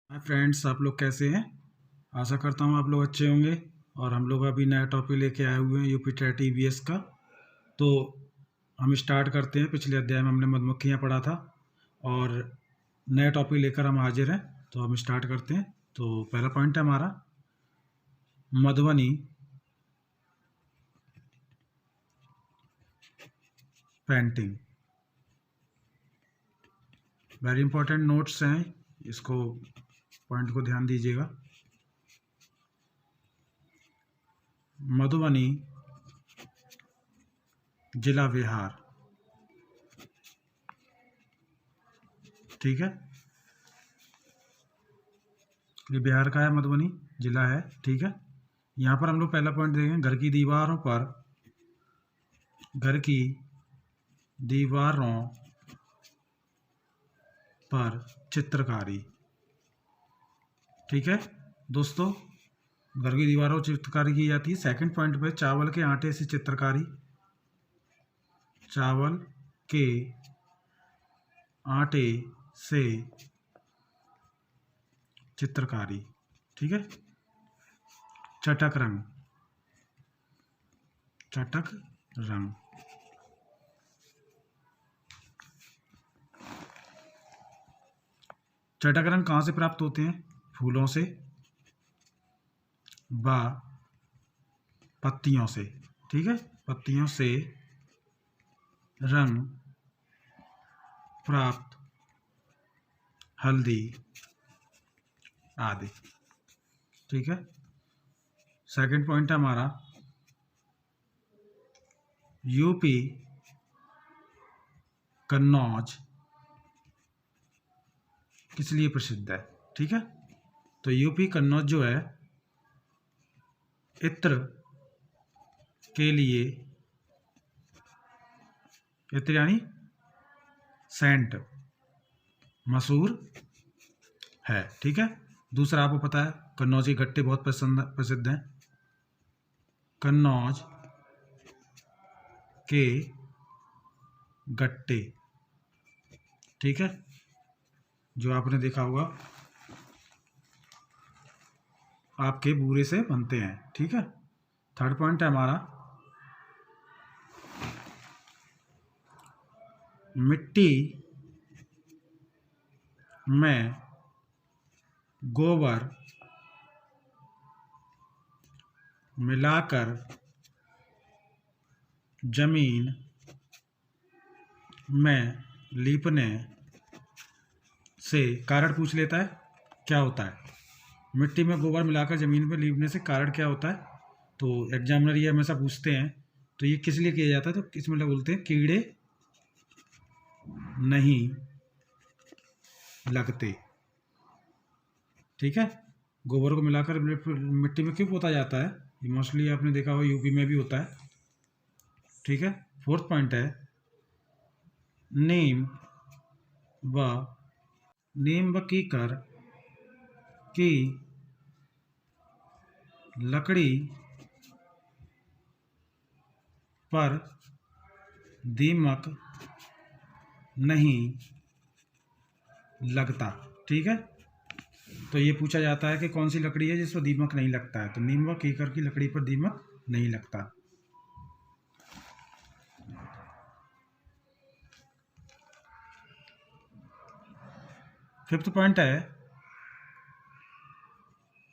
Hi friends, आप लोग कैसे हैं। आशा करता हूँ आप लोग अच्छे होंगे। और हम लोग अभी नया टॉपिक लेके आए हुए हैं यूपी टेट ईवीएस का। तो हम स्टार्ट करते हैं। पिछले अध्याय में हमने मधुमक्खियाँ पढ़ा था और नया टॉपिक लेकर हम हाजिर हैं। तो हम स्टार्ट करते हैं। तो पहला पॉइंट है हमारा Madhubani painting. Very important notes हैं, इसको पॉइंट को ध्यान दीजिएगा। मधुबनी जिला बिहार, ठीक है। ये बिहार का है, मधुबनी जिला है, ठीक है। यहाँ पर हम लोग पहला पॉइंट देखेंगे, घर की दीवारों पर चित्रकारी, ठीक है दोस्तों। घर की दीवारों पर चित्रकारी की जाती है। सेकंड पॉइंट पे चावल के आटे से चित्रकारी, चावल के आटे से चित्रकारी, ठीक है। चटक रंग, चटक रंग, चटक रंग कहाँ से प्राप्त होते हैं? फूलों से व पत्तियों से, ठीक है। पत्तियों से रंग प्राप्त, हल्दी आदि, ठीक है। सेकंड पॉइंट है हमारा यूपी कन्नौज किस लिए प्रसिद्ध है, ठीक है। तो यूपी कन्नौज जो है इत्र के लिए, इत्र यानी सेंट, मशहूर है, ठीक है। दूसरा आपको पता है कन्नौज के गट्टे बहुत प्रसिद्ध हैं। कन्नौज के गट्टे, ठीक है, जो आपने देखा होगा आपके बूरे से बनते हैं, ठीक है। थर्ड पॉइंट है हमारा मिट्टी में गोबर मिलाकर जमीन में लीपने से कारण पूछ लेता है, क्या होता है? मिट्टी में गोबर मिलाकर जमीन पर लीपने से कारण क्या होता है? तो एग्जामिनर ये हमेशा पूछते हैं। तो ये किस लिए किया जाता है? तो इसमें बोलते हैं कीड़े नहीं लगते, ठीक है। गोबर को मिलाकर मिट्टी में क्यों पोता जाता है? ये मोस्टली आपने देखा होगा यूपी में भी होता है, ठीक है। फोर्थ पॉइंट है नीम व कीकर की लकड़ी पर दीमक नहीं लगता, ठीक है। तो ये पूछा जाता है कि कौन सी लकड़ी है जिस पर दीमक नहीं लगता है? तो नीम व कीकर की लकड़ी पर दीमक नहीं लगता। फिफ्थ पॉइंट है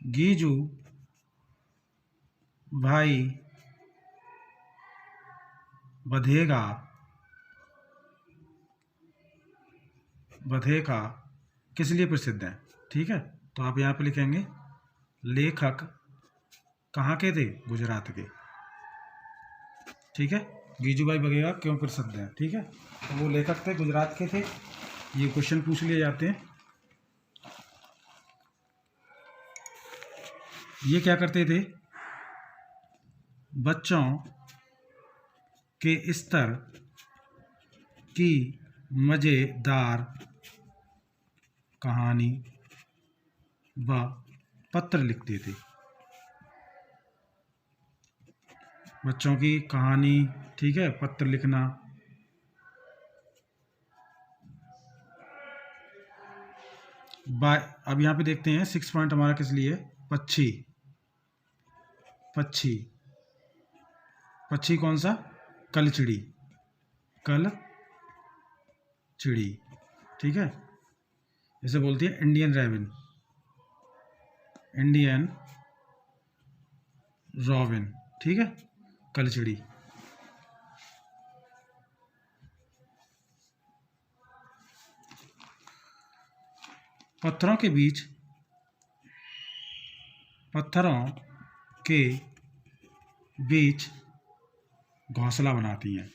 गीजू भाई बधेगा किस लिए प्रसिद्ध है, ठीक है। तो आप यहाँ पे लिखेंगे लेखक कहाँ के थे? गुजरात के, ठीक है। गीजूभाई बघेला क्यों प्रसिद्ध है, ठीक है। तो वो लेखक थे, गुजरात के थे। ये क्वेश्चन पूछ लिए जाते हैं। ये क्या करते थे? बच्चों के स्तर की मजेदार कहानी व पत्र लिखते थे। बच्चों की कहानी, ठीक है, पत्र लिखना। बाय अब यहाँ पे देखते हैं 6 पॉइंट हमारा किस लिए? पक्षी। पक्षी पक्षी कौन सा? कलचिड़ी। कलचिड़ी, ठीक है। इसे बोलती है इंडियन रॉबिन। इंडियन रॉबिन, ठीक है, कलचिड़ी। पत्थरों के बीच घोंसला बनाती हैं।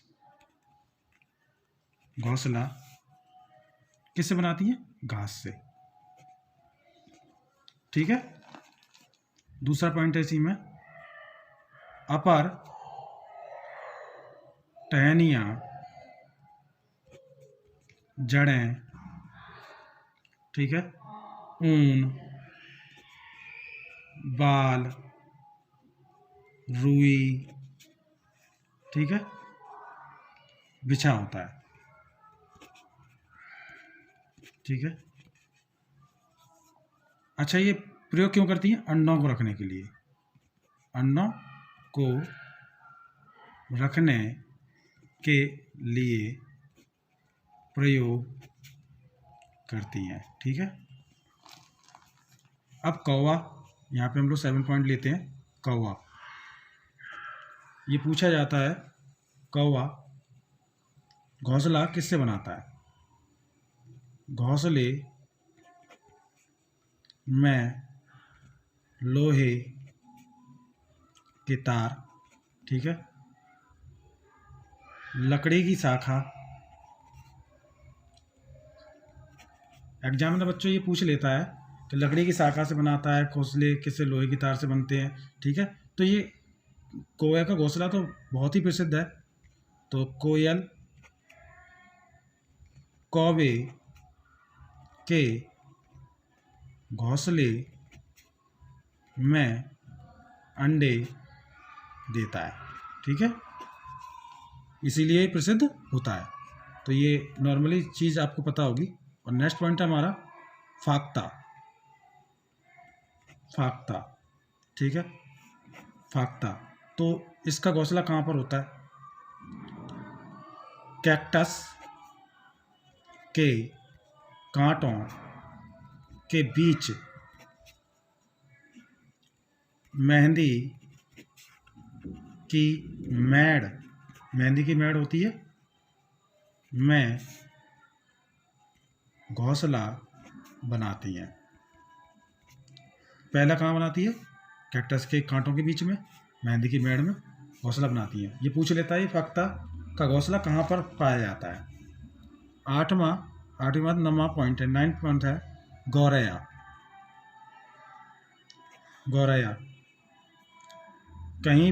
घोंसला किससे बनाती हैं? घास से, ठीक है। दूसरा पॉइंट है इसी में, अपर टहनियाँ, जड़ें, ठीक है, ऊन, बाल, रुई, ठीक है, बिछा होता है, ठीक है। अच्छा, ये प्रयोग क्यों करती हैं? अंडों को रखने के लिए। अंडों को रखने के लिए प्रयोग करती हैं, ठीक है। अब कौवा, यहाँ पे हम लोग 7 पॉइंट लेते हैं। कौवा, ये पूछा जाता है, कौवा घोंसला किससे बनाता है? घोंसले में लोहे के तार, ठीक है, लकड़ी की शाखा। एग्जाम में बच्चों ये पूछ लेता है कि लकड़ी की शाखा से बनाता है घोंसले, किससे? लोहे की तार से बनते हैं, ठीक है। तो ये कौवे का घोंसला तो बहुत ही प्रसिद्ध है। तो कोयल कौवे के घोंसले में अंडे देता है, ठीक है, इसीलिए प्रसिद्ध होता है। तो ये नॉर्मली चीज़ आपको पता होगी। और नेक्स्ट पॉइंट है हमारा फाख्ता। फाख्ता, ठीक है, फाख्ता। तो इसका घोंसला कहाँ पर होता है? कैक्टस के कांटों के बीच मेहंदी की मेड़ होती है, में घोंसला बनाती हैं। पहला कहाँ बनाती है? कैक्टस के कांटों के बीच में मेहंदी की मेड़ में घोंसला बनाती हैं। ये पूछ लेता है फाख्ता का घोंसला कहाँ पर पाया जाता है। आठवीं 9वां पॉइंट है, 9th पॉइंट है गौरैया। गौरैया कहीं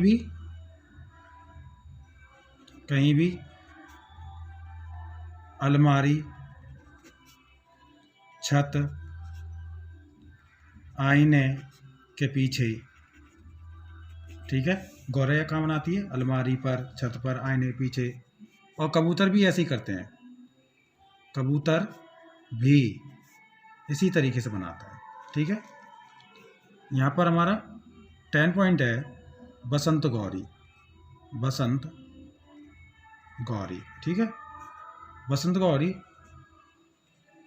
भी अलमारी, छत, आईने के पीछे, ठीक है। गौरैया कहाँ बनाती है? अलमारी पर, छत पर, आईने के पीछे। और कबूतर भी ऐसे ही करते हैं। कबूतर भी इसी तरीके से बनाता है, ठीक है। यहाँ पर हमारा 10 पॉइंट है बसंत गौरी। बसंत गौरी, ठीक है। बसंत गौरी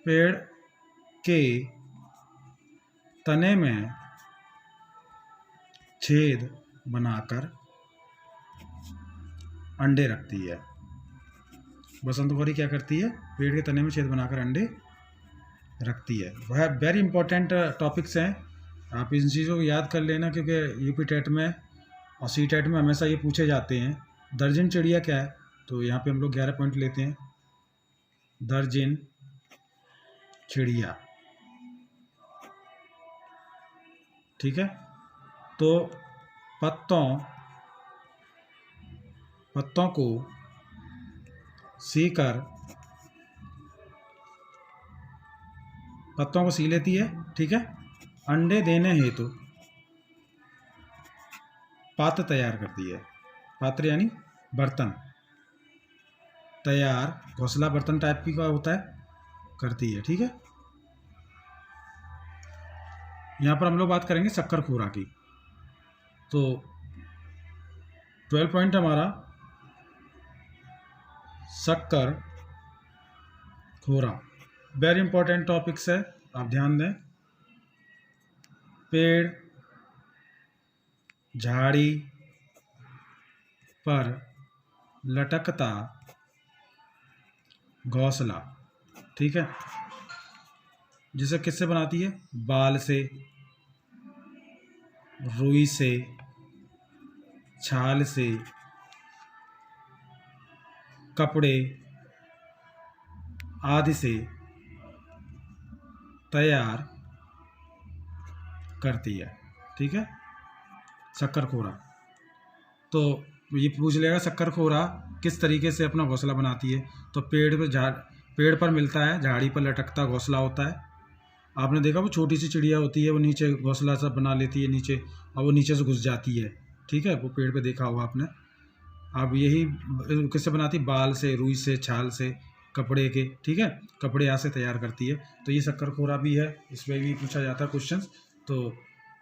पेड़ के तने में छेद बनाकर अंडे रखती है। बसंत गौरी क्या करती है? पेड़ के तने में छेद बनाकर अंडे रखती है। वह वेरी इंपॉर्टेंट टॉपिक्स हैं, आप इन चीज़ों को याद कर लेना, क्योंकि यूपी टेट में और सी टेट में हमेशा ये पूछे जाते हैं। दर्जन चिड़िया क्या है? तो यहाँ पे हम लोग 11 पॉइंट लेते हैं। दर्जन चिड़िया, ठीक है। तो पत्तों को सी लेती है, ठीक है। अंडे देने हेतु पात्र तैयार करती है। पात्र यानी बर्तन तैयार, घोंसला बर्तन टाइप की का होता है, करती है, ठीक है। यहाँ पर हम लोग बात करेंगे शक्कर खोरा की। तो 12 पॉइंट हमारा शक्कर खोरा, वेरी इंपॉर्टेंट टॉपिक्स है, आप ध्यान दें। पेड़ झाड़ी पर लटकता घोंसला, ठीक है, जिसे किससे बनाती है? बाल से, रुई से, छाल से, कपड़े आदि से तैयार करती है, ठीक है, शक्कर खोरा। तो ये पूछ लेगा शक्कर खोरा किस तरीके से अपना घोंसला बनाती है। तो पेड़ पर मिलता है, झाड़ी पर लटकता घोंसला होता है। आपने देखा वो छोटी सी चिड़िया होती है, वो नीचे घोंसला सब बना लेती है नीचे, और वो नीचे से घुस जाती है, ठीक है, वो पेड़ पे देखा होगा आपने। अब यही किससे बनाती? बाल से, रुई से, छाल से, कपड़े के, ठीक है, कपड़े यहाँ से तैयार करती है। तो ये शक्कर खोरा भी है, इसमें भी पूछा जाता है क्वेश्चन। तो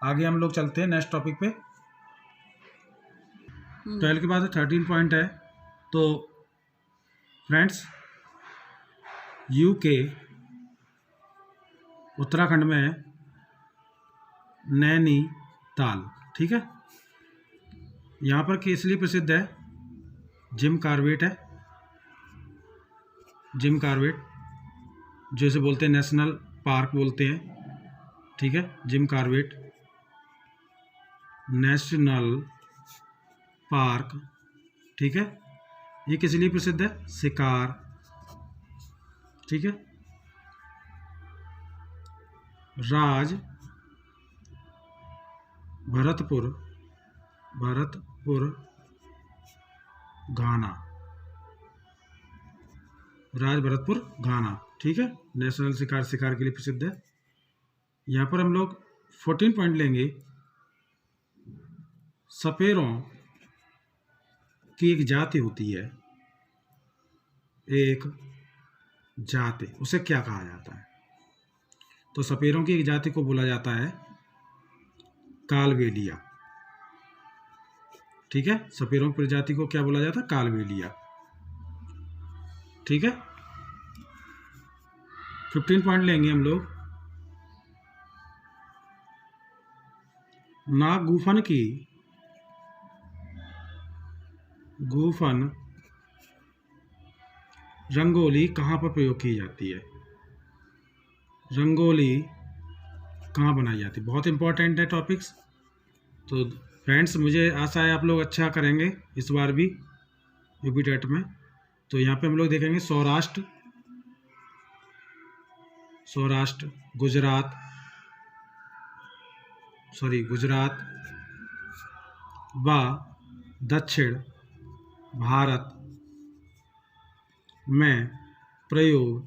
आगे हम लोग चलते हैं नेक्स्ट टॉपिक पे। 12 के बाद 13 पॉइंट है। तो फ्रेंड्स, यूके उत्तराखंड में है नैनीताल, ठीक है, यहाँ पर किस लिए प्रसिद्ध है? जिम कॉर्बेट है, जिम कॉर्बेट, जैसे बोलते हैं नेशनल पार्क बोलते हैं, ठीक है, जिम कॉर्बेट नेशनल पार्क, ठीक है। ये किस लिए प्रसिद्ध है? शिकार, ठीक है। राज भरतपुर घाना, राज भरतपुर घाना, ठीक है, नेशनल शिकार के लिए प्रसिद्ध है। यहाँ पर हम लोग 14 पॉइंट लेंगे। सपेरों की एक जाति होती है, एक जाति, उसे क्या कहा जाता है? तो सपेरों की एक जाति को बोला जाता है कालबेलिया, ठीक है, सपेरों की प्रजाति को क्या बोला जाता है? कालबेलिया, ठीक है। 15 पॉइंट लेंगे हम लोग। नागगूफन की रंगोली कहाँ पर प्रयोग की जाती है? रंगोली कहाँ बनाई जाती है? बहुत इंपॉर्टेंट है टॉपिक्स। तो फ्रेंड्स, मुझे आशा है आप लोग अच्छा करेंगे इस बार भी यूपी टेट में। तो यहाँ पे हम लोग देखेंगे सौराष्ट्र, गुजरात व दक्षिण भारत में प्रयोग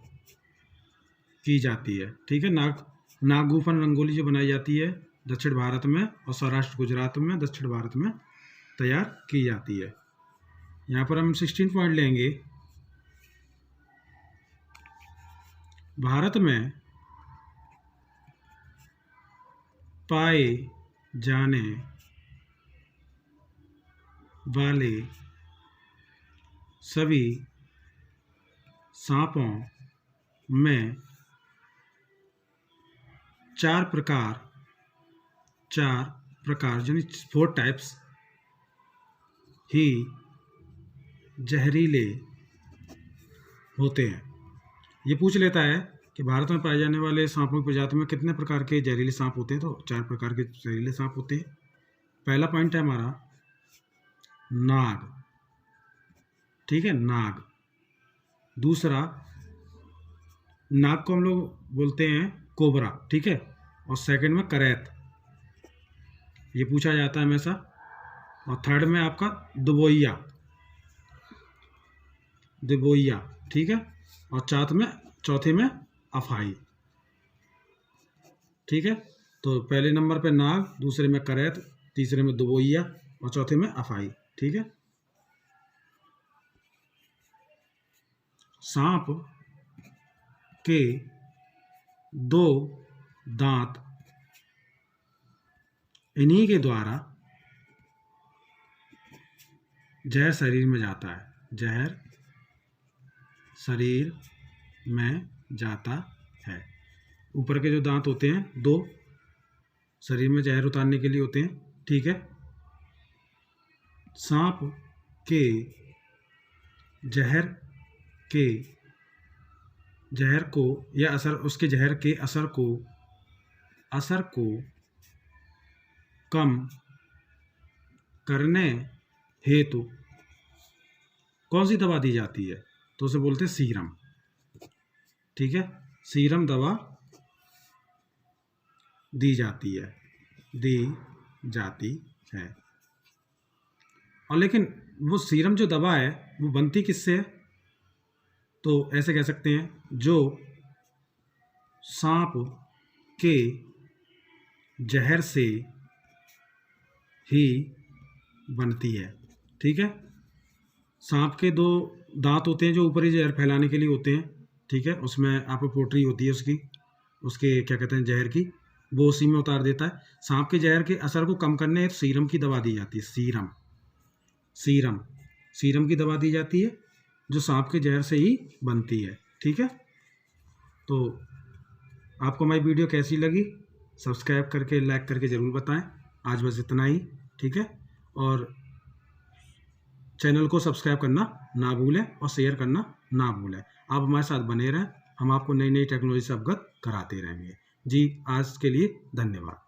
की जाती है, ठीक है। नागगूफन रंगोली जो बनाई जाती है दक्षिण भारत में, और सौराष्ट्र गुजरात में, दक्षिण भारत में तैयार की जाती है। यहाँ पर हम 16 पॉइंट लेंगे। भारत में पाए जाने वाले सभी सांपों में चार प्रकार यानी 4 टाइप्स ही जहरीले होते हैं। ये पूछ लेता है कि भारत में पाए जाने वाले सांपों की प्रजाति में कितने प्रकार के जहरीले सांप होते हैं? तो 4 प्रकार के जहरीले सांप होते हैं। पहला पॉइंट है हमारा नाग, ठीक है, नाग। दूसरा, नाग को हम लोग बोलते हैं कोबरा, ठीक है, और सेकंड में करैत, ये पूछा जाता है हमेशा। और थर्ड में आपका दुबोइया, ठीक है, और चौथे में अफाई, ठीक है। तो पहले नंबर पे नाग, दूसरे में करैत, तीसरे में दुबोइया और चौथे में अफाई, ठीक है। सांप के 2 दांत इन्हीं के द्वारा जहर शरीर में जाता है, जहर शरीर में जाता है। ऊपर के जो दांत होते हैं 2 शरीर में जहर उतारने के लिए होते हैं, ठीक है। सांप के जहर को या असर, उसके जहर के असर को कम करने हेतु कौन सी दवा दी जाती है? तो उसे बोलते हैं सीरम, ठीक है। सीरम दवा दी जाती है। और लेकिन वो सीरम जो दवा है वो बनती किससे है? तो ऐसे कह सकते हैं जो सांप के जहर से ही बनती है, ठीक है। सांप के 2 दांत होते हैं जो ऊपरी जहर फैलाने के लिए होते हैं, ठीक है। उसमें आपको पोटरी होती है उसके क्या कहते हैं जहर की, वो उसी में उतार देता है। सांप के जहर के असर को कम करने हेतु सीरम की दवा दी जाती है। सीरम की दवा दी जाती है जो सांप के जहर से ही बनती है, ठीक है। तो आपको हमारी वीडियो कैसी लगी सब्सक्राइब करके लाइक करके ज़रूर बताएं। आज बस इतना ही, ठीक है। और चैनल को सब्सक्राइब करना ना भूलें और शेयर करना ना भूलें। आप हमारे साथ बने रहें, हम आपको नई नई टेक्नोलॉजी से अवगत कराते रहेंगे। जी, आज के लिए धन्यवाद।